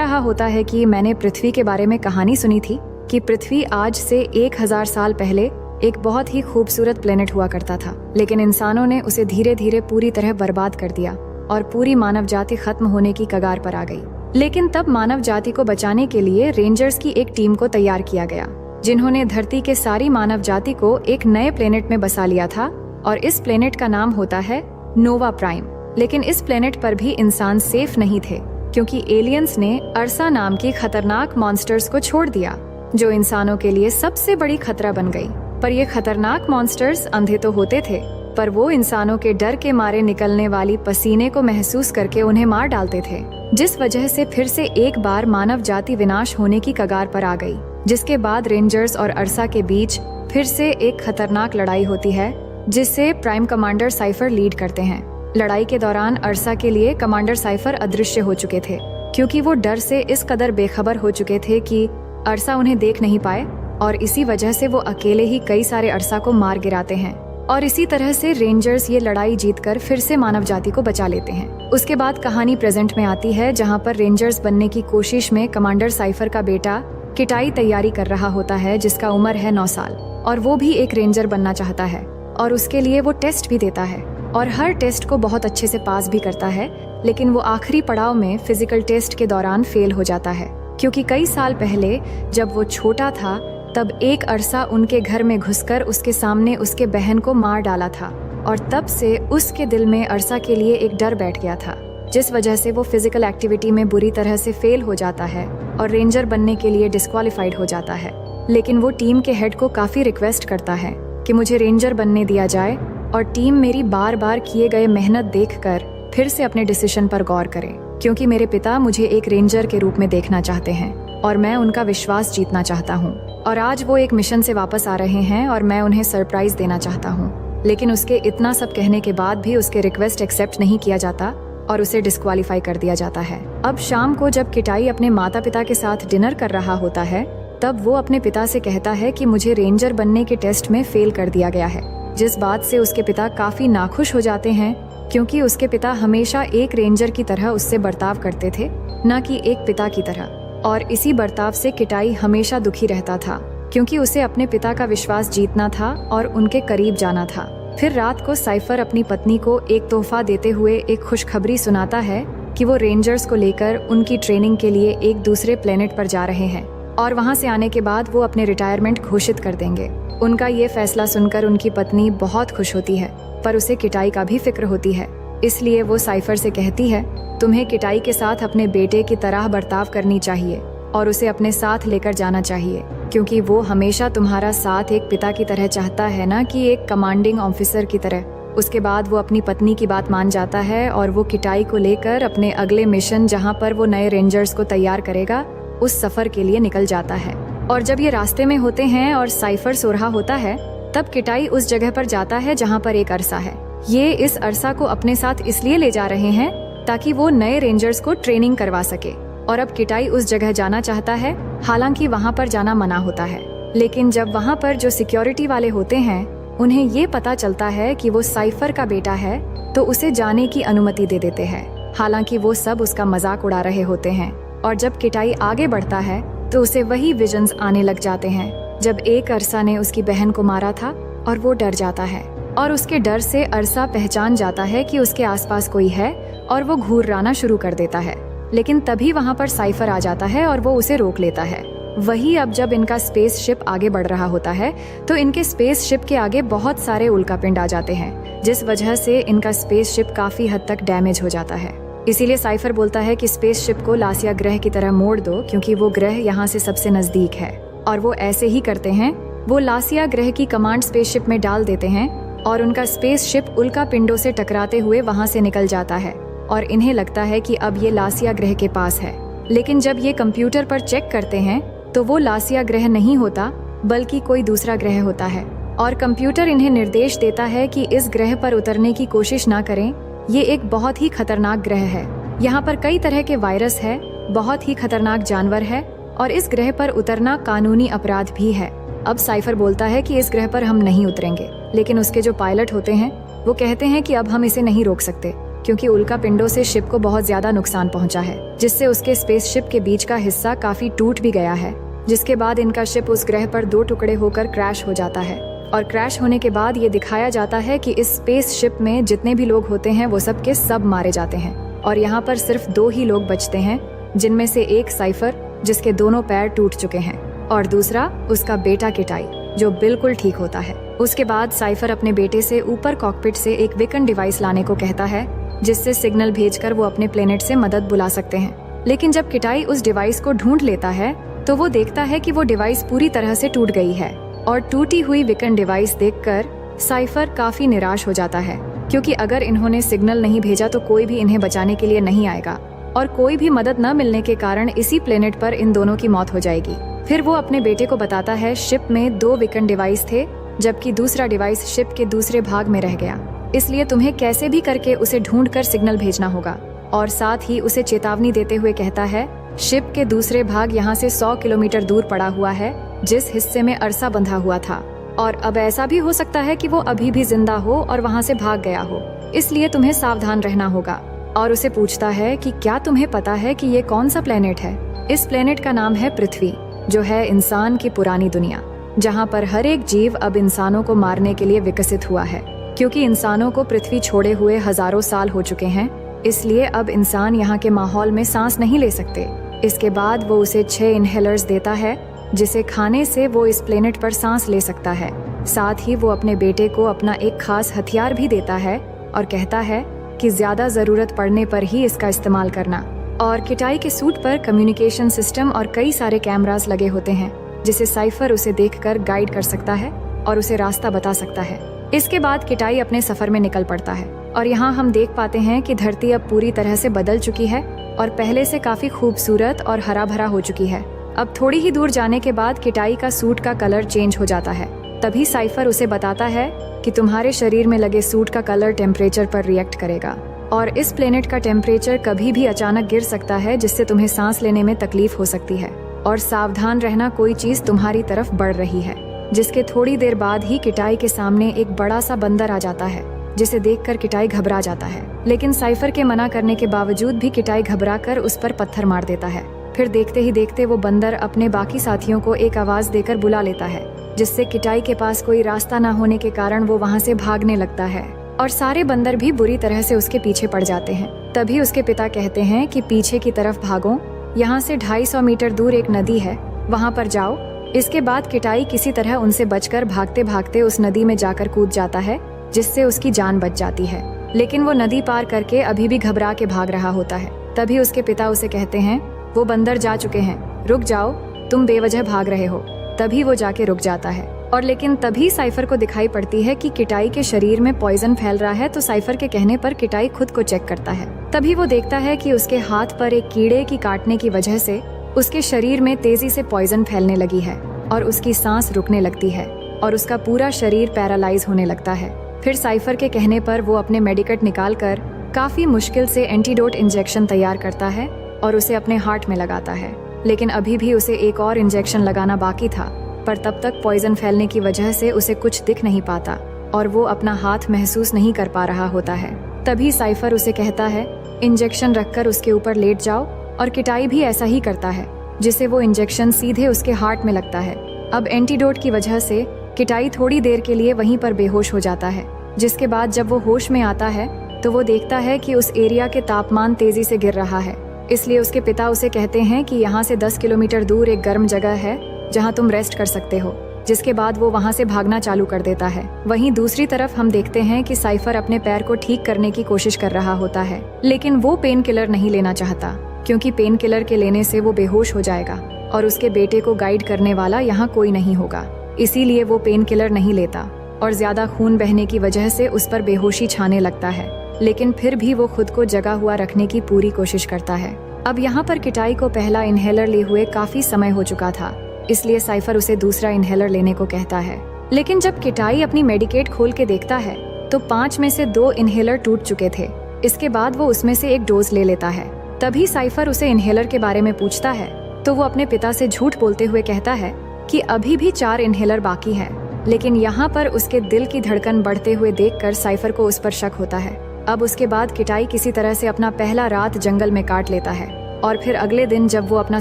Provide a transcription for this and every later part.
रहा होता है कि मैंने पृथ्वी के बारे में कहानी सुनी थी कि पृथ्वी आज से 1000 साल पहले एक बहुत ही खूबसूरत प्लेनेट हुआ करता था, लेकिन इंसानों ने उसे धीरे धीरे पूरी तरह बर्बाद कर दिया और पूरी मानव जाति खत्म होने की कगार पर आ गई। लेकिन तब मानव जाति को बचाने के लिए रेंजर्स की एक टीम को तैयार किया गया, जिन्होंने धरती के सारी मानव जाति को एक नए प्लेनेट में बसा लिया था और इस प्लेनेट का नाम होता है नोवा प्राइम। लेकिन इस प्लेनेट पर भी इंसान सेफ नहीं थे, क्योंकि एलियंस ने अर्सा नाम की खतरनाक मॉन्स्टर्स को छोड़ दिया, जो इंसानों के लिए सबसे बड़ी खतरा बन गई। पर ये खतरनाक मॉन्स्टर्स अंधे तो होते थे, पर वो इंसानों के डर के मारे निकलने वाली पसीने को महसूस करके उन्हें मार डालते थे, जिस वजह से फिर से एक बार मानव जाति विनाश होने की कगार पर आ गई। जिसके बाद रेंजर्स और अर्सा के बीच फिर से एक खतरनाक लड़ाई होती है, जिसे प्राइम कमांडर साइफर लीड करते हैं। लड़ाई के दौरान अर्सा के लिए कमांडर साइफर अदृश्य हो चुके थे, क्योंकि वो डर से इस कदर बेखबर हो चुके थे कि अर्सा उन्हें देख नहीं पाए, और इसी वजह से वो अकेले ही कई सारे अर्सा को मार गिराते हैं। और इसी तरह से रेंजर्स ये लड़ाई जीतकर फिर से मानव जाति को बचा लेते हैं। उसके बाद कहानी प्रेजेंट में आती है, जहाँ पर रेंजर्स बनने की कोशिश में कमांडर साइफर का बेटा किटाई तैयारी कर रहा होता है, जिसका उम्र है 9 साल, और वो भी एक रेंजर बनना चाहता है। और उसके लिए वो टेस्ट भी देता है और हर टेस्ट को बहुत अच्छे से पास भी करता है, लेकिन वो आखिरी पड़ाव में फिजिकल टेस्ट के दौरान फेल हो जाता है, क्योंकि कई साल पहले जब वो छोटा था तब एक अरसा उनके घर में घुसकर उसके सामने उसके बहन को मार डाला था, और तब से उसके दिल में अरसा के लिए एक डर बैठ गया था, जिस वजह से वो फिजिकल एक्टिविटी में बुरी तरह से फेल हो जाता है और रेंजर बनने के लिए डिस्क्वालिफाइड हो जाता है। लेकिन वो टीम के हेड को काफी रिक्वेस्ट करता है कि मुझे रेंजर बनने दिया जाए, और टीम मेरी बार बार किए गए मेहनत देखकर फिर से अपने डिसीजन पर गौर करे, क्योंकि मेरे पिता मुझे एक रेंजर के रूप में देखना चाहते हैं और मैं उनका विश्वास जीतना चाहता हूँ। और आज वो एक मिशन से वापस आ रहे हैं और मैं उन्हें सरप्राइज देना चाहता हूँ। लेकिन उसके इतना सब कहने के बाद भी उसके रिक्वेस्ट एक्सेप्ट नहीं किया जाता और उसे डिस्क्वालीफाई कर दिया जाता है। अब शाम को जब किटाई अपने माता पिता के साथ डिनर कर रहा होता है, तब वो अपने पिता से कहता है कि मुझे रेंजर बनने के टेस्ट में फेल कर दिया गया है, जिस बात से उसके पिता काफी नाखुश हो जाते हैं, क्योंकि उसके पिता हमेशा एक रेंजर की तरह उससे बर्ताव करते थे, न कि एक पिता की तरह। और इसी बर्ताव से किटाई हमेशा दुखी रहता था, क्योंकि उसे अपने पिता का विश्वास जीतना था और उनके करीब जाना था। फिर रात को साइफर अपनी पत्नी को एक तोहफा देते हुए एक खुशखबरी सुनाता है कि वो रेंजर्स को लेकर उनकी ट्रेनिंग के लिए एक दूसरे प्लेनेट पर जा रहे हैं, और वहां से आने के बाद वो अपने रिटायरमेंट घोषित कर देंगे। उनका ये फैसला सुनकर उनकी पत्नी बहुत खुश होती है, पर उसे किटाई का भी फिक्र होती है। इसलिए वो साइफर से कहती है, तुम्हें किटाई के साथ अपने बेटे की तरह बर्ताव करनी चाहिए और उसे अपने साथ लेकर जाना चाहिए, क्योंकि वो हमेशा तुम्हारा साथ एक पिता की तरह चाहता है, ना कि एक कमांडिंग ऑफिसर की तरह। उसके बाद वो अपनी पत्नी की बात मान जाता है और वो किटाई को लेकर अपने अगले मिशन, जहाँ पर वो नए रेंजर्स को तैयार करेगा, उस सफर के लिए निकल जाता है। और जब ये रास्ते में होते हैं और साइफर सो रहा होता है, तब किटाई उस जगह पर जाता है जहाँ पर एक अरसा है। ये इस अरसा को अपने साथ इसलिए ले जा रहे हैं ताकि वो नए रेंजर्स को ट्रेनिंग करवा सके। और अब किटाई उस जगह जाना चाहता है, हालांकि वहाँ पर जाना मना होता है। लेकिन जब वहाँ पर जो सिक्योरिटी वाले होते हैं, उन्हें ये पता चलता है कि वो साइफर का बेटा है, तो उसे जाने की अनुमति दे देते हैं। हालांकि वो सब उसका मजाक उड़ा रहे होते हैं। और जब किटाई आगे बढ़ता है तो उसे वही विजन्स आने लग जाते हैं, जब एक अरसा ने उसकी बहन को मारा था, और वो डर जाता है। और उसके डर से अरसा पहचान जाता है कि उसके आसपास कोई है, और वो घूराना शुरू कर देता है। लेकिन तभी वहाँ पर साइफर आ जाता है और वो उसे रोक लेता है। वही अब जब इनका स्पेस शिप आगे बढ़ रहा होता है, तो इनके स्पेस शिप के आगे बहुत सारे उल्कापिंड आ जाते हैं, जिस वजह से इनका स्पेस शिप काफी हद तक डैमेज हो जाता है। इसीलिए साइफर बोलता है कि स्पेस शिप को लासिया ग्रह की तरह मोड़ दो, क्योंकि वो ग्रह यहाँ से सबसे नजदीक है। और वो ऐसे ही करते हैं। वो लासिया ग्रह की कमांड स्पेस शिप में डाल देते हैं और उनका स्पेस शिप उल्का पिंडों से टकराते हुए वहाँ से निकल जाता है, और इन्हें लगता है कि अब ये लासिया ग्रह के पास है। लेकिन जब ये कंप्यूटर पर चेक करते हैं तो वो लासिया ग्रह नहीं होता, बल्कि कोई दूसरा ग्रह होता है। और कंप्यूटर इन्हें निर्देश देता है कि इस ग्रह पर उतरने की कोशिश ना करें, ये एक बहुत ही खतरनाक ग्रह है। यहाँ पर कई तरह के वायरस है, बहुत ही खतरनाक जानवर है, और इस ग्रह पर उतरना कानूनी अपराध भी है। अब साइफर बोलता है कि इस ग्रह पर हम नहीं उतरेंगे, लेकिन उसके जो पायलट होते हैं वो कहते हैं कि अब हम इसे नहीं रोक सकते, क्योंकि उल्का पिंडों से शिप को बहुत ज्यादा नुकसान पहुंचा है, जिससे उसके स्पेसशिप के बीच का हिस्सा काफी टूट भी गया है। जिसके बाद इनका शिप उस ग्रह पर 2 टुकड़े होकर क्रैश हो जाता है। और क्रैश होने के बाद ये दिखाया जाता है कि इस स्पेसशिप में जितने भी लोग होते हैं वो सब के सब मारे जाते हैं और यहाँ पर सिर्फ 2 ही लोग बचते हैं, जिनमें से एक साइफर जिसके दोनों पैर टूट चुके हैं और दूसरा उसका बेटा किटाई जो बिल्कुल ठीक होता है। उसके बाद साइफर अपने बेटे से ऊपर कॉकपिट से एक बीकन डिवाइस लाने को कहता है, जिससे सिग्नल भेजकर वो अपने प्लेनेट से मदद बुला सकते हैं। लेकिन जब किटाई उस डिवाइस को ढूंढ लेता है तो वो देखता है कि वो डिवाइस पूरी तरह से टूट गई है और टूटी हुई बीकन डिवाइस देखकर साइफर काफी निराश हो जाता है, क्योंकि अगर इन्होंने सिग्नल नहीं भेजा तो कोई भी इन्हें बचाने के लिए नहीं आएगा और कोई भी मदद न मिलने के कारण इसी प्लेनेट पर इन दोनों की मौत हो जाएगी। फिर वो अपने बेटे को बताता है शिप में 2 बीकन डिवाइस थे, जबकि दूसरा डिवाइस शिप के दूसरे भाग में रह गया, इसलिए तुम्हें कैसे भी करके उसे ढूंढकर सिग्नल भेजना होगा। और साथ ही उसे चेतावनी देते हुए कहता है शिप के दूसरे भाग यहाँ से 100 किलोमीटर दूर पड़ा हुआ है, जिस हिस्से में अरसा बंधा हुआ था, और अब ऐसा भी हो सकता है कि वो अभी भी जिंदा हो और वहाँ से भाग गया हो, इसलिए तुम्हें सावधान रहना होगा। और उसे पूछता है कि क्या तुम्हें पता है कि ये कौन सा प्लेनेट है। इस प्लेनेट का नाम है पृथ्वी, जो है इंसान की पुरानी दुनिया, जहाँ पर हर एक जीव अब इंसानों को मारने के लिए विकसित हुआ है। क्योंकि इंसानों को पृथ्वी छोड़े हुए हजारों साल हो चुके हैं, इसलिए अब इंसान यहाँ के माहौल में सांस नहीं ले सकते। इसके बाद वो उसे 6 इनहेलर्स देता है, जिसे खाने से वो इस प्लेनेट पर सांस ले सकता है। साथ ही वो अपने बेटे को अपना एक खास हथियार भी देता है और कहता है कि ज्यादा जरूरत पड़ने पर ही इसका इस्तेमाल करना। और किटाई के सूट पर कम्युनिकेशन सिस्टम और कई सारे कैमरास लगे होते हैं, जिसे साइफर उसे देखकर गाइड कर सकता है और उसे रास्ता बता सकता है। इसके बाद किटाई अपने सफर में निकल पड़ता है और यहाँ हम देख पाते हैं कि धरती अब पूरी तरह से बदल चुकी है और पहले से काफी खूबसूरत और हरा भरा हो चुकी है। अब थोड़ी ही दूर जाने के बाद किटाई का सूट का कलर चेंज हो जाता है। तभी साइफर उसे बताता है कि तुम्हारे शरीर में लगे सूट का कलर टेम्परेचर पर रिएक्ट करेगा और इस प्लेनेट का टेम्परेचर कभी भी अचानक गिर सकता है, जिससे तुम्हें सांस लेने में तकलीफ हो सकती है। और सावधान रहना, कोई चीज तुम्हारी तरफ बढ़ रही है। जिसके थोड़ी देर बाद ही किटाई के सामने एक बड़ा सा बंदर आ जाता है, जिसे देखकर किटाई घबरा जाता है। लेकिन साइफर के मना करने के बावजूद भी किटाई घबराकर उस पर पत्थर मार देता है। फिर देखते ही देखते वो बंदर अपने बाकी साथियों को एक आवाज देकर बुला लेता है, जिससे किटाई के पास कोई रास्ता न होने के कारण वो वहाँ से भागने लगता है और सारे बंदर भी बुरी तरह से उसके पीछे पड़ जाते हैं। तभी उसके पिता कहते हैं कि पीछे की तरफ भागो, यहाँ से 250 मीटर दूर एक नदी है, वहाँ पर जाओ। इसके बाद किटाई किसी तरह उनसे बचकर भागते भागते उस नदी में जाकर कूद जाता है, जिससे उसकी जान बच जाती है। लेकिन वो नदी पार करके अभी भी घबरा के भाग रहा होता है। तभी उसके पिता उसे कहते हैं वो बंदर जा चुके हैं, रुक जाओ, तुम बेवजह भाग रहे हो। तभी वो जाके रुक जाता है और लेकिन तभी साइफर को दिखाई पड़ती है कि किटाई के शरीर में पॉइजन फैल रहा है। तो साइफर के कहने पर किटाई खुद को चेक करता है। तभी वो देखता है कि उसके हाथ पर एक कीड़े की काटने की वजह से उसके शरीर में तेजी से पॉइजन फैलने लगी है और उसकी सांस रुकने लगती है और उसका पूरा शरीर पैरालाइज होने लगता है। फिर साइफर के कहने पर वो अपने मेडिकट निकालकर काफी मुश्किल से एंटीडोट इंजेक्शन तैयार करता है और उसे अपने हार्ट में लगाता है। लेकिन अभी भी उसे एक और इंजेक्शन लगाना बाकी था, पर तब तक पॉइजन फैलने की वजह से उसे कुछ दिख नहीं पाता और वो अपना हाथ महसूस नहीं कर पा रहा होता है। तभी साइफर उसे कहता है इंजेक्शन रखकर उसके ऊपर लेट जाओ और किटाई भी ऐसा ही करता है, जिससे वो इंजेक्शन सीधे उसके हार्ट में लगता है। अब एंटीडोट की वजह से किटाई थोड़ी देर के लिए वहीं पर बेहोश हो जाता है, जिसके बाद जब वो होश में आता है तो वो देखता है कि उस एरिया के तापमान तेजी से गिर रहा है। इसलिए उसके पिता उसे कहते हैं कि यहाँ से 10 किलोमीटर दूर एक गर्म जगह है जहाँ तुम रेस्ट कर सकते हो। जिसके बाद वो वहाँ से भागना चालू कर देता है। वहीं दूसरी तरफ हम देखते हैं कि साइफर अपने पैर को ठीक करने की कोशिश कर रहा होता है, लेकिन वो पेन किलर नहीं लेना चाहता, क्योंकि पेन किलर के लेने से वो बेहोश हो जाएगा और उसके बेटे को गाइड करने वाला यहाँ कोई नहीं होगा। इसीलिए वो पेन किलर नहीं लेता और ज्यादा खून बहने की वजह से उस पर बेहोशी छाने लगता है। लेकिन फिर भी वो खुद को जगा हुआ रखने की पूरी कोशिश करता है। अब यहाँ पर किटाई को पहला इनहेलर लिए हुए काफी समय हो चुका था, इसलिए साइफर उसे दूसरा इनहेलर लेने को कहता है। लेकिन जब किटाई अपनी मेडिकेट खोल के देखता है तो 5 में से 2 इनहेलर टूट चुके थे। इसके बाद वो उसमें से एक डोज ले लेता है। तभी साइफर उसे इनहेलर के बारे में पूछता है तो वो अपने पिता से झूठ बोलते हुए कहता है कि अभी भी 4 इनहेलर बाकी है। लेकिन यहाँ पर उसके दिल की धड़कन बढ़ते हुए देखकर साइफर को उस पर शक होता है अब उसके बाद किटाई किसी तरह से अपना पहला रात जंगल में काट लेता है और फिर अगले दिन जब वो अपना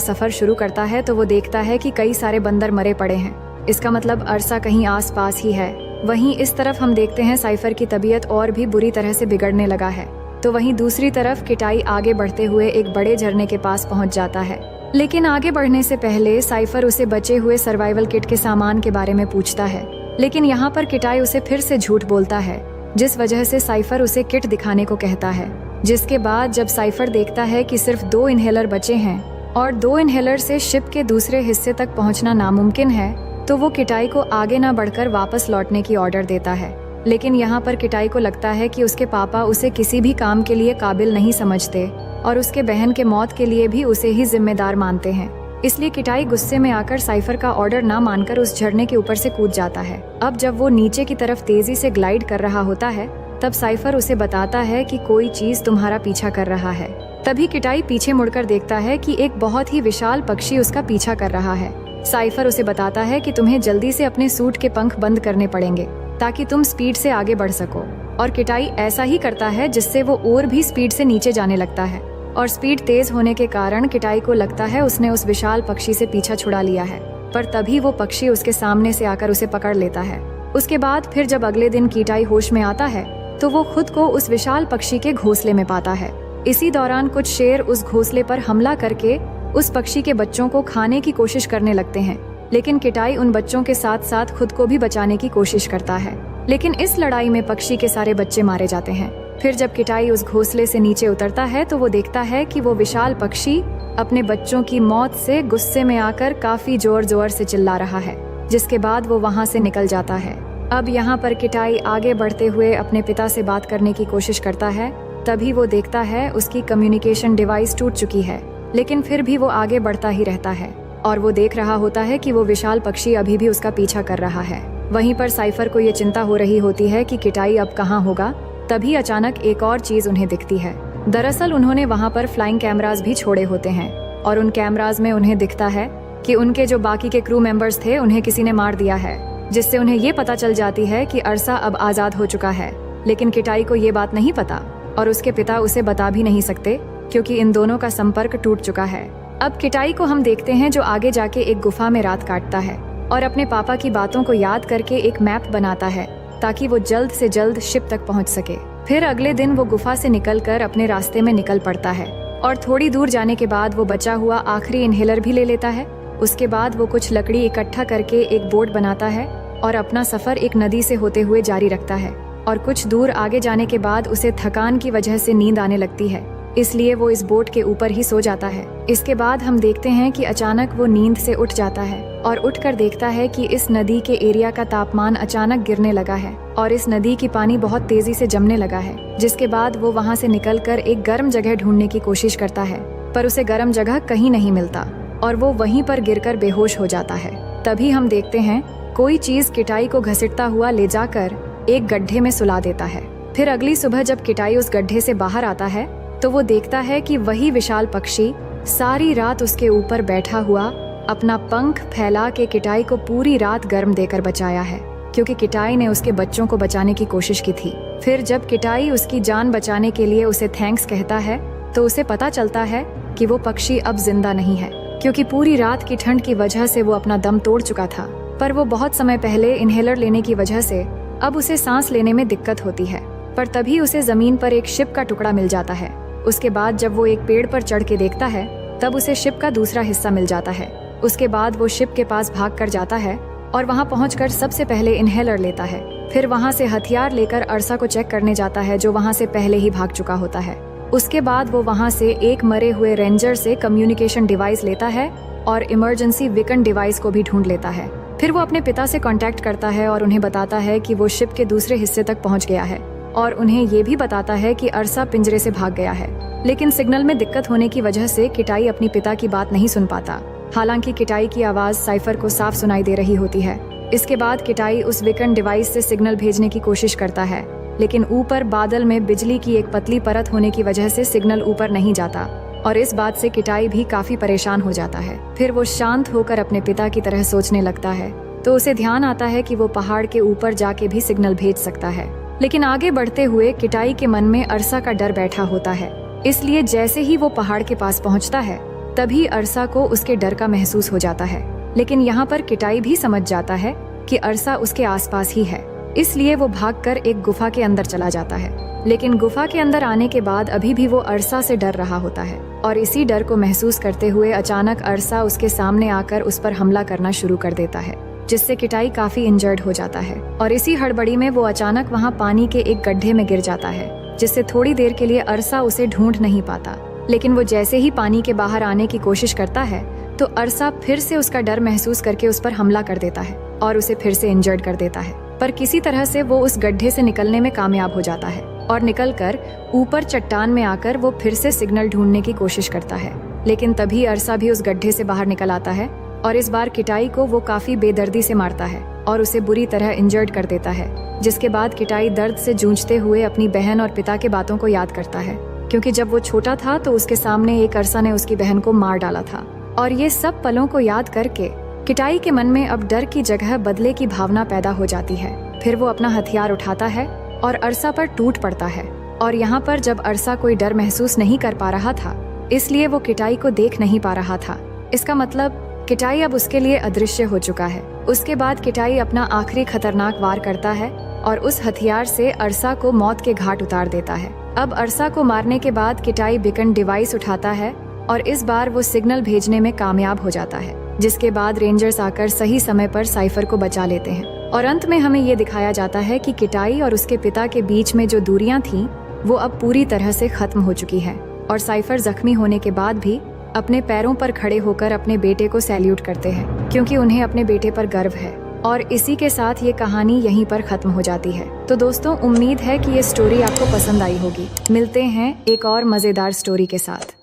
सफर शुरू करता है तो वो देखता है कि कई सारे बंदर मरे पड़े हैं। इसका मतलब अरसा कहीं आसपास ही है। वहीं इस तरफ हम देखते हैं साइफर की तबीयत और भी बुरी तरह से बिगड़ने लगा है। तो वहीं दूसरी तरफ किटाई आगे बढ़ते हुए एक बड़े झरने के पास पहुंच जाता है। लेकिन आगे बढ़ने से पहले साइफर उसे बचे हुए सर्वाइवल किट के सामान के बारे में पूछता है, लेकिन यहाँ पर किटाई उसे फिर से झूठ बोलता है, जिस वजह से साइफर उसे किट दिखाने को कहता है। जिसके बाद जब साइफर देखता है कि सिर्फ 2 इनहेलर बचे हैं और 2 इनहेलर से शिप के दूसरे हिस्से तक पहुंचना नामुमकिन है, तो वो किटाई को आगे ना बढ़कर वापस लौटने की ऑर्डर देता है। लेकिन यहाँ पर किटाई को लगता है कि उसके पापा उसे किसी भी काम के लिए काबिल नहीं समझते और उसके बहन के मौत के लिए भी उसे ही जिम्मेदार मानते हैं। इसलिए किटाई गुस्से में आकर साइफर का ऑर्डर ना मानकर उस झरने के ऊपर से कूद जाता है। अब जब वो नीचे की तरफ तेजी से ग्लाइड कर रहा होता है तब साइफर उसे बताता है कि कोई चीज तुम्हारा पीछा कर रहा है। तभी किटाई पीछे मुड़कर देखता है कि एक बहुत ही विशाल पक्षी उसका पीछा कर रहा है। साइफर उसे बताता है कि तुम्हें जल्दी से अपने सूट के पंख बंद करने पड़ेंगे ताकि तुम स्पीड से आगे बढ़ सको। और किटाई ऐसा ही करता है जिससे वो और भी स्पीड से नीचे जाने लगता है और स्पीड तेज होने के कारण किटाई को लगता है उसने उस विशाल पक्षी से पीछा छुड़ा लिया है। पर तभी वो पक्षी उसके सामने से आकर उसे पकड़ लेता है। उसके बाद फिर जब अगले दिन किटाई होश में आता है तो वो खुद को उस विशाल पक्षी के घोंसले में पाता है। इसी दौरान कुछ शेर उस घोंसले पर हमला करके उस पक्षी के बच्चों को खाने की कोशिश करने लगते हैं, लेकिन किटाई उन बच्चों के साथ साथ खुद को भी बचाने की कोशिश करता है। लेकिन इस लड़ाई में पक्षी के सारे बच्चे मारे जाते हैं। फिर जब किटाई उस घोंसले से नीचे उतरता है तो वो देखता है कि वो विशाल पक्षी अपने बच्चों की मौत से गुस्से में आकर काफी जोर जोर से चिल्ला रहा है, जिसके बाद वो वहाँ से निकल जाता है। अब यहाँ पर किटाई आगे बढ़ते हुए अपने पिता से बात करने की कोशिश करता है। तभी वो देखता है उसकी कम्युनिकेशन डिवाइस टूट चुकी है, लेकिन फिर भी वो आगे बढ़ता ही रहता है और वो देख रहा होता है कि वो विशाल पक्षी अभी भी उसका पीछा कर रहा है। वहीं पर साइफर को ये चिंता हो रही होती है कि किटाई अब कहाँ होगा। तभी अचानक एक और चीज उन्हें दिखती है। दरअसल उन्होंने वहाँ पर फ्लाइंग कैमरास भी छोड़े होते हैं और उन कैमरास में उन्हें दिखता है कि उनके जो बाकी के क्रू मेंबर्स थे उन्हें किसी ने मार दिया है, जिससे उन्हें ये पता चल जाती है कि अरसा अब आजाद हो चुका है। लेकिन किटाई को ये बात नहीं पता और उसके पिता उसे बता भी नहीं सकते क्योंकि इन दोनों का संपर्क टूट चुका है। अब किटाई को हम देखते हैं जो आगे जाके एक गुफा में रात काटता है और अपने पापा की बातों को याद करके एक मैप बनाता है ताकि वो जल्द से जल्द शिप तक पहुंच सके। फिर अगले दिन वो गुफा से निकलकर अपने रास्ते में निकल पड़ता है और थोड़ी दूर जाने के बाद वो बचा हुआ आखिरी इनहेलर भी ले लेता है। उसके बाद वो कुछ लकड़ी इकट्ठा करके एक बोट बनाता है और अपना सफर एक नदी से होते हुए जारी रखता है। और कुछ दूर आगे जाने के बाद उसे थकान की वजह से नींद आने लगती है, इसलिए वो इस बोट के ऊपर ही सो जाता है। इसके बाद हम देखते हैं कि अचानक वो नींद से उठ जाता है और उठकर देखता है कि इस नदी के एरिया का तापमान अचानक गिरने लगा है और इस नदी की पानी बहुत तेजी से जमने लगा है। जिसके बाद वो वहाँ से निकलकर एक गर्म जगह ढूंढने की कोशिश करता है, पर उसे गर्म जगह कहीं नहीं मिलता और वो वहीं पर गिरकर बेहोश हो जाता है। तभी हम देखते हैं कोई चीज किटाई को घसीटता हुआ ले जाकर एक गड्ढे में सुला देता है। फिर अगली सुबह जब किटाई उस गड्ढे से बाहर आता है तो वो देखता है कि वही विशाल पक्षी सारी रात उसके ऊपर बैठा हुआ अपना पंख फैला के किटाई को पूरी रात गर्म देकर बचाया है, क्योंकि किटाई ने उसके बच्चों को बचाने की कोशिश की थी। फिर जब किटाई उसकी जान बचाने के लिए उसे थैंक्स कहता है तो उसे पता चलता है कि वो पक्षी अब जिंदा नहीं है, क्योंकि पूरी रात की ठंड की वजह से वो अपना दम तोड़ चुका था। पर वो बहुत समय पहले इनहेलर लेने की वजह से अब उसे सांस लेने में दिक्कत होती है। पर तभी उसे जमीन पर एक शिप का टुकड़ा मिल जाता है। उसके बाद जब वो एक पेड़ पर चढ़ के देखता है तब उसे शिप का दूसरा हिस्सा मिल जाता है। उसके बाद वो शिप के पास भाग कर जाता है और वहाँ पहुंचकर सबसे पहले इनहेलर लेता है। फिर वहाँ से हथियार लेकर अरसा को चेक करने जाता है जो वहाँ से पहले ही भाग चुका होता है। उसके बाद वो वहाँ से एक मरे हुए रेंजर से कम्युनिकेशन डिवाइस लेता है और इमरजेंसी बीकन डिवाइस को भी ढूंढ लेता है। फिर वो अपने पिता से कांटेक्ट करता है और उन्हें बताता है कि वो शिप के दूसरे हिस्से तक पहुंच गया है और उन्हें ये भी बताता है कि अरसा पिंजरे से भाग गया है। लेकिन सिग्नल में दिक्कत होने की वजह से किटाई अपनी पिता की बात नहीं सुन पाता। हालांकि किटाई की आवाज साइफर को साफ सुनाई दे रही होती है। इसके बाद किटाई उस बीकन डिवाइस से सिग्नल भेजने की कोशिश करता है, लेकिन ऊपर बादल में बिजली की एक पतली परत होने की वजह से सिग्नल ऊपर नहीं जाता और इस बात से किटाई भी काफी परेशान हो जाता है। फिर वो शांत होकर अपने पिता की तरह सोचने लगता है तो उसे ध्यान आता है कि वो पहाड़ के ऊपर जाके भी सिग्नल भेज सकता है लेकिन आगे बढ़ते हुए किटाई के मन में अरसा का डर बैठा होता है, इसलिए जैसे ही वो पहाड़ के पास पहुंचता है तभी अरसा को उसके डर का महसूस हो जाता है। लेकिन यहाँ पर किटाई भी समझ जाता है कि अरसा उसके आसपास ही है, इसलिए वो भागकर एक गुफा के अंदर चला जाता है। लेकिन गुफा के अंदर आने के बाद अभी भी वो अरसा से डर रहा होता है और इसी डर को महसूस करते हुए अचानक अरसा उसके सामने आकर उस पर हमला करना शुरू कर देता है, जिससे किटाई काफी इंजर्ड हो जाता है। और इसी हड़बड़ी में वो अचानक वहाँ पानी के एक गड्ढे में गिर जाता है, जिससे थोड़ी देर के लिए अरसा उसे ढूंढ नहीं पाता। लेकिन वो जैसे ही पानी के बाहर आने की कोशिश करता है तो अरसा फिर से उसका डर महसूस करके उस पर हमला कर देता है और उसे फिर से इंजर्ड कर देता है। पर किसी तरह से वो उस गड्ढे से निकलने में कामयाब हो जाता है और निकलकर ऊपर चट्टान में आकर वो फिर से सिग्नल ढूंढने की कोशिश करता है। लेकिन तभी अरसा भी उस गड्ढे से बाहर निकल आता है और इस बार किटाई को वो काफी बेदर्दी से मारता है और उसे बुरी तरह इंजर्ड कर देता है। जिसके बाद किटाई दर्द से जूझते हुए अपनी बहन और पिता के बातों को याद करता है, क्योंकि जब वो छोटा था तो उसके सामने एक अरसा ने उसकी बहन को मार डाला था। और ये सब पलों को याद करके किटाई के मन में अब डर की जगह बदले की भावना पैदा हो जाती है। फिर वो अपना हथियार उठाता है और अरसा पर टूट पड़ता है। और यहाँ पर जब अरसा कोई डर महसूस नहीं कर पा रहा था, इसलिए वो किटाई को देख नहीं पा रहा था। इसका मतलब किटाई अब उसके लिए अदृश्य हो चुका है। उसके बाद किटाई अपना आखिरी खतरनाक वार करता है और उस हथियार से अरसा को मौत के घाट उतार देता है। अब अरसा को मारने के बाद किटाई बीकन डिवाइस उठाता है और इस बार वो सिग्नल भेजने में कामयाब हो जाता है, जिसके बाद रेंजर्स आकर सही समय पर साइफर को बचा लेते हैं। और अंत में हमें ये दिखाया जाता है कि किटाई और उसके पिता के बीच में जो दूरियां थीं, वो अब पूरी तरह से खत्म हो चुकी है। और साइफर जख्मी होने के बाद भी अपने पैरों पर खड़े होकर अपने बेटे को सैल्यूट करते हैं, क्योंकि उन्हें अपने बेटे पर गर्व है। और इसी के साथ ये कहानी यहीं पर खत्म हो जाती है। तो दोस्तों, उम्मीद है कि ये स्टोरी आपको पसंद आई होगी। मिलते हैं एक और मजेदार स्टोरी के साथ।